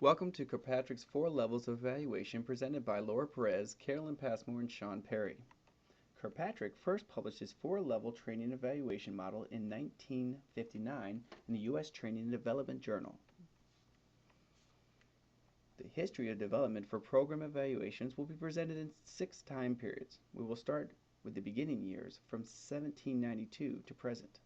Welcome to Kirkpatrick's 4 Levels of Evaluation presented by Laura Perez, Carolyn Passmore, and Sean Perry. Kirkpatrick first published his 4-level training evaluation model in 1959 in the U.S. Training and Development Journal. The history of development for program evaluations will be presented in 6 time periods. We will start with the beginning years from 1792 to present.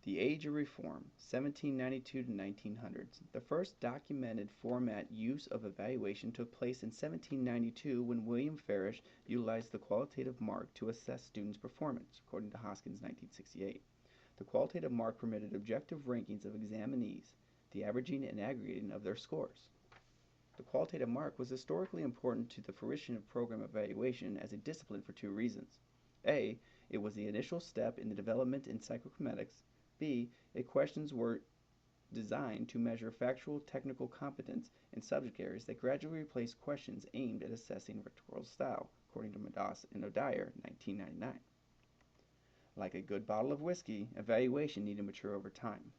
The Age of Reform, 1792 to 1900s. The first documented format use of evaluation took place in 1792 when William Farish utilized the qualitative mark to assess students' performance, according to Hoskins' 1968. The qualitative mark permitted objective rankings of examinees, the averaging and aggregating of their scores. The qualitative mark was historically important to the fruition of program evaluation as a discipline for 2 reasons. A. It was the initial step in the development in psychokinetics. B. Questions were designed to measure factual technical competence in subject areas that gradually replaced questions aimed at assessing rhetorical style, according to Madas and O'Dyer, 1999. Like a good bottle of whiskey, evaluation needed to mature over time.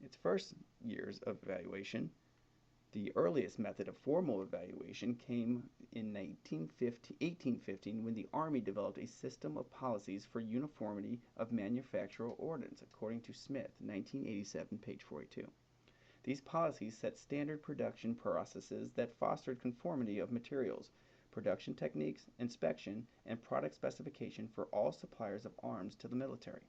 Its first years of evaluation, the earliest method of formal evaluation came in 1815 when the Army developed a system of policies for uniformity of manufactural ordnance, according to Smith, 1987, page 42. These policies set standard production processes that fostered conformity of materials, production techniques, inspection, and product specification for all suppliers of arms to the military.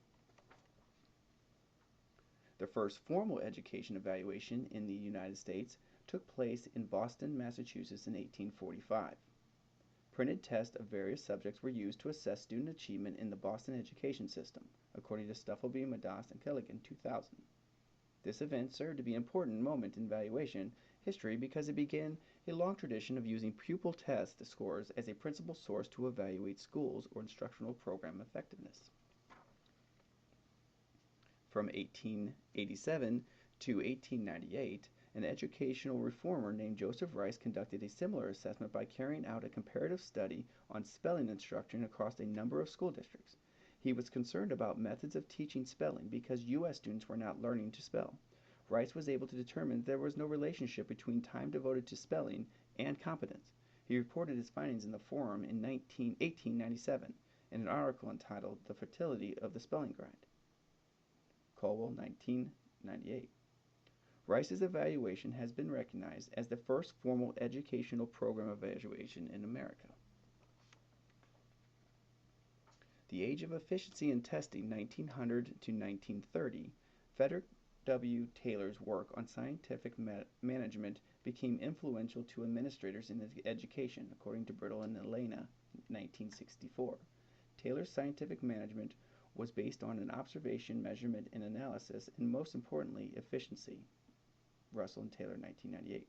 The first formal education evaluation in the United States took place in Boston, Massachusetts in 1845. Printed tests of various subjects were used to assess student achievement in the Boston education system, according to Stuffleby, Madas, and Killigan, 2000. This event served to be an important moment in evaluation history because it began a long tradition of using pupil test scores as a principal source to evaluate schools or instructional program effectiveness. From 1887 to 1898, an educational reformer named Joseph Rice conducted a similar assessment by carrying out a comparative study on spelling instruction across a number of school districts. He was concerned about methods of teaching spelling because U.S. students were not learning to spell. Rice was able to determine that there was no relationship between time devoted to spelling and competence. He reported his findings in the Forum in 1897 in an article entitled The Fertility of the Spelling Grind. Colwell, 1998. Rice's evaluation has been recognized as the first formal educational program evaluation in America. The Age of Efficiency in Testing, 1900 to 1930, Frederick W. Taylor's work on scientific management became influential to administrators in education, according to Brittle and Elena, 1964. Taylor's scientific management was based on an observation, measurement, and analysis, and most importantly, efficiency. Russell and Taylor, 1998.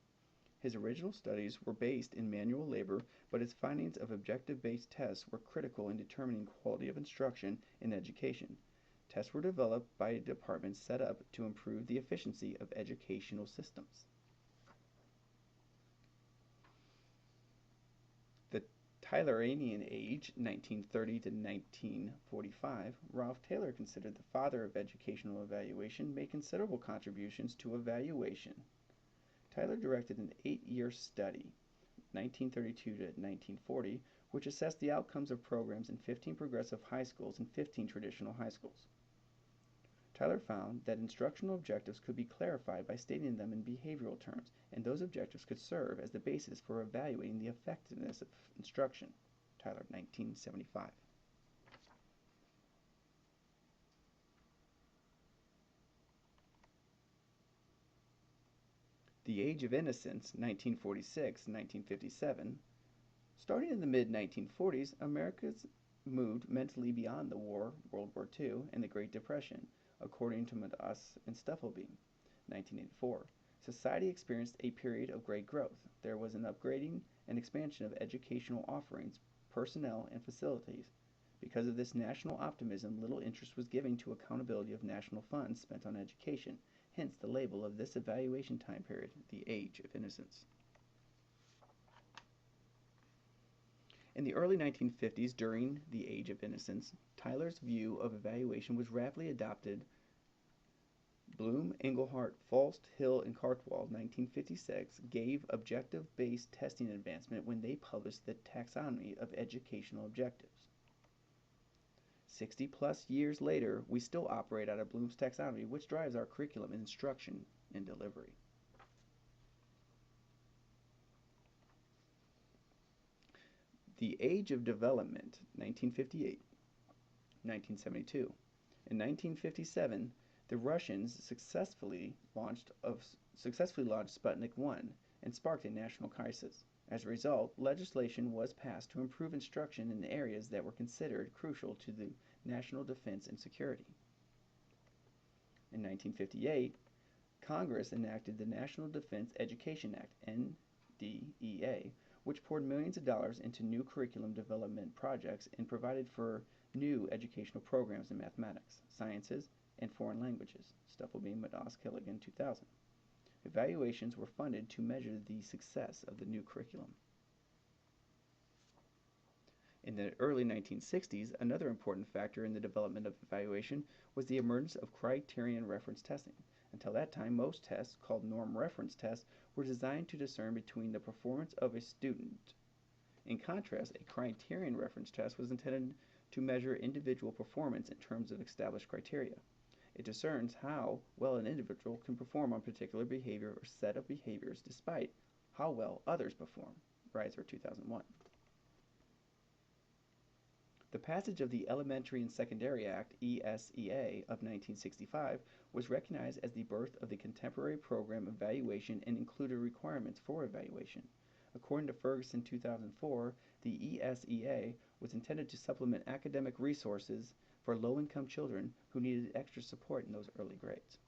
His original studies were based in manual labor, but his findings of objective-based tests were critical in determining quality of instruction in education. Tests were developed by a department set up to improve the efficiency of educational systems. The Taylorian Age, 1930 to 1945, Ralph Taylor, considered the father of educational evaluation, made considerable contributions to evaluation. Taylor directed an 8-year study, 1932 to 1940, which assessed the outcomes of programs in 15 progressive high schools and 15 traditional high schools. Taylor found that instructional objectives could be clarified by stating them in behavioral terms, and those objectives could serve as the basis for evaluating the effectiveness of instruction. Taylor, 1975. The Age of Innocence, 1946-1957. Starting in the mid-1940s, America's moved mentally beyond the war, World War II, and the Great Depression, according to Madas and Stuffleby, 1984. Society experienced a period of great growth. There was an upgrading and expansion of educational offerings, personnel, and facilities. Because of this national optimism, little interest was given to accountability of national funds spent on education, hence the label of this evaluation time period, the Age of Innocence. In the early 1950s, during the Age of Innocence, Taylor's view of evaluation was rapidly adopted Bloom, Engelhardt, Faust, Hill, and Cartwell, 1956, gave objective-based testing advancement when they published the Taxonomy of Educational Objectives. 60 plus years later, we still operate out of Bloom's taxonomy, which drives our curriculum, instruction, and delivery. The Age of Development, 1958, 1972. In 1957, the Russians successfully launched Sputnik 1 and sparked a national crisis. As a result, legislation was passed to improve instruction in areas that were considered crucial to the national defense and security. In 1958, Congress enacted the National Defense Education Act, NDEA, which poured millions of dollars into new curriculum development projects and provided for new educational programs in mathematics, sciences, and foreign languages. Stufflebeam, Madas, Killigan, 2000. Evaluations were funded to measure the success of the new curriculum. In the early 1960s, another important factor in the development of evaluation was the emergence of criterion reference testing. Until that time, most tests, called norm reference tests, were designed to discern between the performance of a student. In contrast, a criterion reference test was intended to measure individual performance in terms of established criteria. It discerns how well an individual can perform on a particular behavior or set of behaviors despite how well others perform. Reiser, 2001. The passage of the Elementary and Secondary Act, ESEA, of 1965 was recognized as the birth of the contemporary program evaluation and included requirements for evaluation. According to Ferguson, 2004, the ESEA was intended to supplement academic resources for low-income children who needed extra support in those early grades.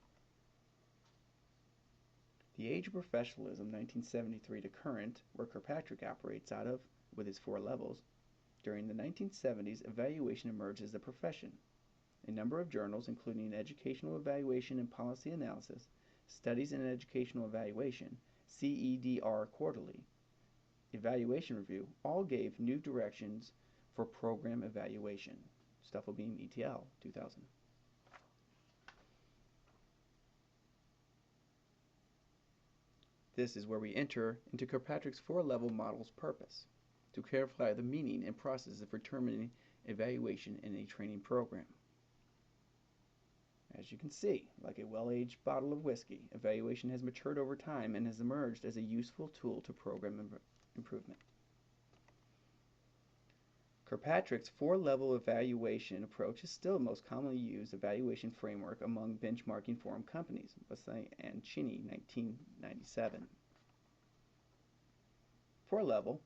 The Age of Professionalism, 1973 to current, where Kirkpatrick operates out of with his 4 levels. During the 1970s, evaluation emerged as a profession. A number of journals, including Educational Evaluation and Policy Analysis, Studies in Educational Evaluation, CEDR Quarterly, Evaluation Review, all gave new directions for program evaluation. Stufflebeam, ETL, 2000. This is where we enter into Kirkpatrick's 4-level model's purpose, to clarify the meaning and process of determining evaluation in a training program. As you can see, like a well-aged bottle of whiskey, evaluation has matured over time and has emerged as a useful tool to program improvement. Kirkpatrick's 4-level evaluation approach is still the most commonly used evaluation framework among benchmarking forum companies, Bassay and Cheney, 1997. 4-level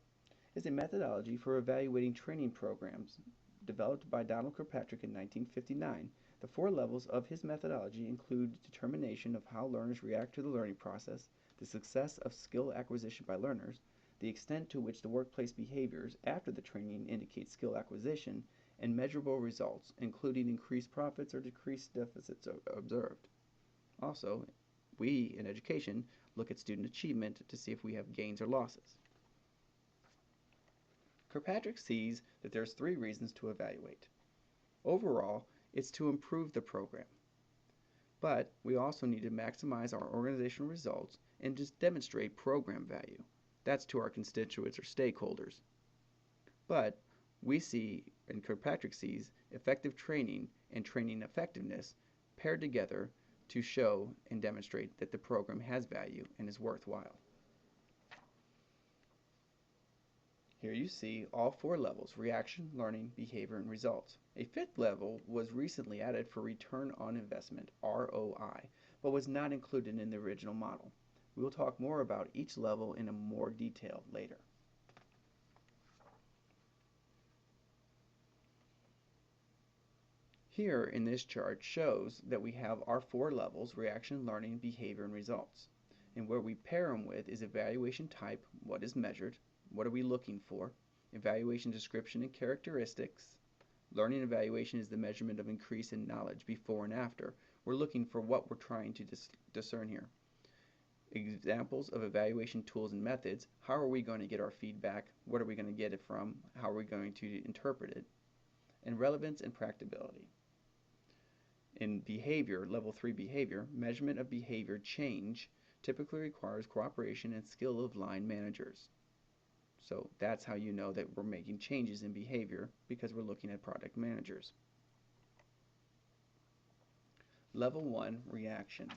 is a methodology for evaluating training programs developed by Donald Kirkpatrick in 1959. The 4 levels of his methodology include determination of how learners react to the learning process, the success of skill acquisition by learners, the extent to which the workplace behaviors after the training indicate skill acquisition, and measurable results, including increased profits or decreased deficits observed. Also, we in education look at student achievement to see if we have gains or losses. Kirkpatrick sees that there's 3 reasons to evaluate. Overall, it's to improve the program. But we also need to maximize our organizational results and just demonstrate program value. That's to our constituents or stakeholders. But we see, and Kirkpatrick sees, effective training and training effectiveness paired together to show and demonstrate that the program has value and is worthwhile. Here you see all 4 levels: reaction, learning, behavior, and results. A 5th level was recently added for return on investment, ROI, but was not included in the original model. We will talk more about each level in more detail later. Here in this chart shows that we have our 4 levels: reaction, learning, behavior, and results. And where we pair them with is evaluation type, what is measured, what are we looking for, evaluation description and characteristics. Learning evaluation is the measurement of increase in knowledge before and after. We're looking for what we're trying to discern here. Examples of evaluation tools and methods: how are we going to get our feedback, what are we going to get it from, how are we going to interpret it, and relevance and practicability. In behavior, level 3 behavior, measurement of behavior change typically requires cooperation and skill of line managers. So that's how you know that we're making changes in behavior, because we're looking at product managers. Level 1 reaction.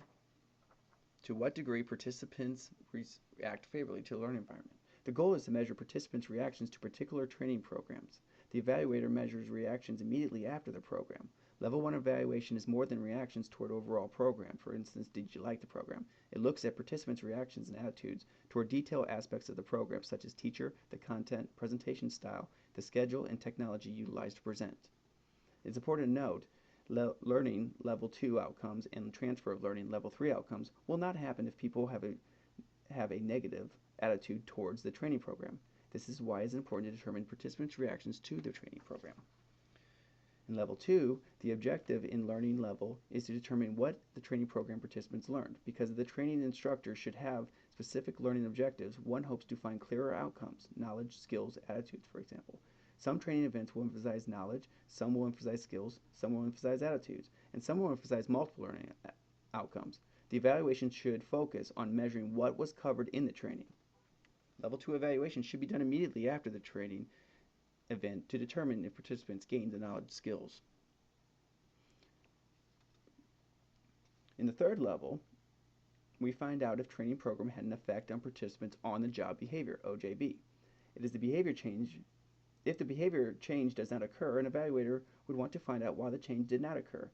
To what degree participants react favorably to the learning environment. The goal is to measure participants' reactions to particular training programs. The evaluator measures reactions immediately after the program. Level 1 evaluation is more than reactions toward overall program. For instance, did you like the program? It looks at participants' reactions and attitudes toward detailed aspects of the program, such as teacher, the content, presentation style, the schedule, and technology utilized to present. It's important to note learning level 2 outcomes and transfer of learning level 3 outcomes will not happen if people have a negative attitude towards the training program. This is why it's important to determine participants' reactions to the training program. In level 2, the objective in learning level is to determine what the training program participants learned. Because the training instructor should have specific learning objectives, one hopes to find clearer outcomes, knowledge, skills, attitudes, for example. Some training events will emphasize knowledge, some will emphasize skills, some will emphasize attitudes, and some will emphasize multiple learning outcomes. The evaluation should focus on measuring what was covered in the training. Level 2 evaluation should be done immediately after the training event to determine if participants gained the knowledge skills. In the third level, we find out if training program had an effect on participants' on-the-job behavior, OJB. It is the behavior change. If the behavior change does not occur, an evaluator would want to find out why the change did not occur.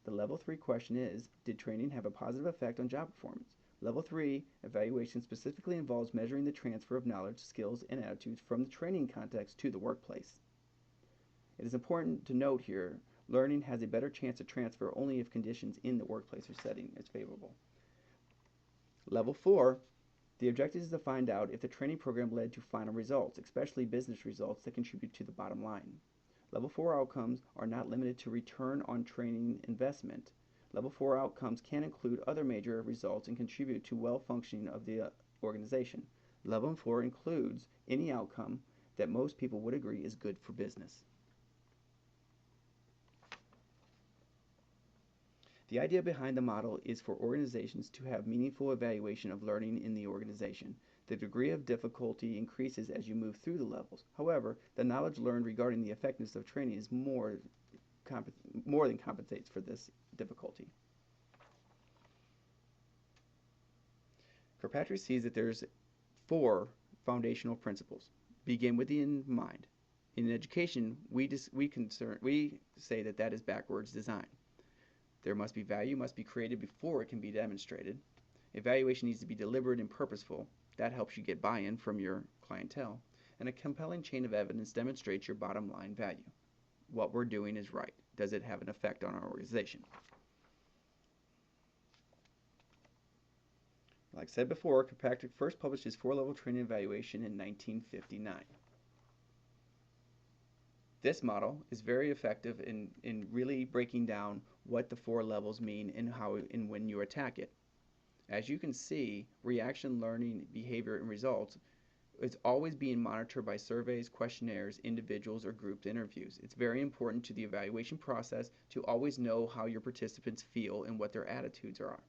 The level 3 question is, did training have a positive effect on job performance? Level 3 evaluation specifically involves measuring the transfer of knowledge, skills, and attitudes from the training context to the workplace. It is important to note here, learning has a better chance of transfer only if conditions in the workplace or setting is favorable. Level 4, the objective is to find out if the training program led to final results, especially business results that contribute to the bottom line. Level 4 outcomes are not limited to return on training investment. Level 4 outcomes can include other major results and contribute to well-functioning of the organization. Level 4 includes any outcome that most people would agree is good for business. The idea behind the model is for organizations to have meaningful evaluation of learning in the organization. The degree of difficulty increases as you move through the levels. However, the knowledge learned regarding the effectiveness of training is more than compensates for this difficulty. Kirkpatrick sees that there's 4 foundational principles. Begin with the end in mind. In education, we say that is backwards design. There must be value, must be created before it can be demonstrated. Evaluation needs to be deliberate and purposeful. That helps you get buy-in from your clientele. And a compelling chain of evidence demonstrates your bottom line value. What we're doing is right. Does it have an effect on our organization? Like I said before, Kirkpatrick first published his 4-level training evaluation in 1959. This model is very effective in really breaking down what the 4 levels mean and how and when you attack it. As you can see, reaction, learning, behavior, and results is always being monitored by surveys, questionnaires, individuals, or group interviews. It's very important to the evaluation process to always know how your participants feel and what their attitudes are.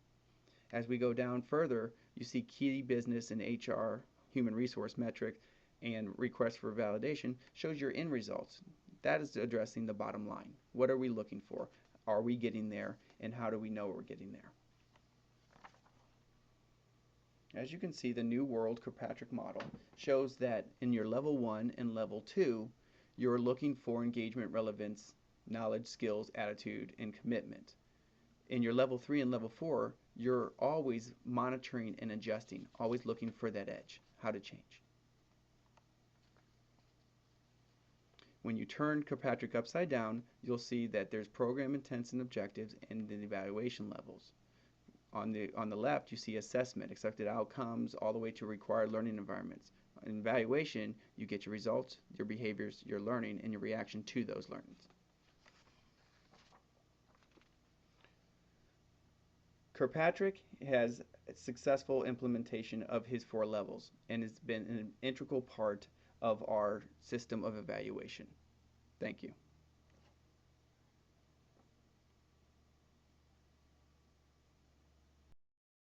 As we go down further, you see key business and HR, human resource metric, and request for validation shows your end results. That is addressing the bottom line. What are we looking for? Are we getting there? And how do we know we're getting there? As you can see, the New World Kirkpatrick model shows that in your level 1 and level 2, you're looking for engagement, relevance, knowledge, skills, attitude, and commitment. In your level 3 and level 4, you're always monitoring and adjusting, always looking for that edge, how to change. When you turn Kirkpatrick upside down, you'll see that there's program intents and objectives and the evaluation levels. On the left, you see assessment, expected outcomes, all the way to required learning environments. In evaluation, you get your results, your behaviors, your learning, and your reaction to those learnings. Kirkpatrick has a successful implementation of his 4 levels and has been an integral part of our system of evaluation. Thank you.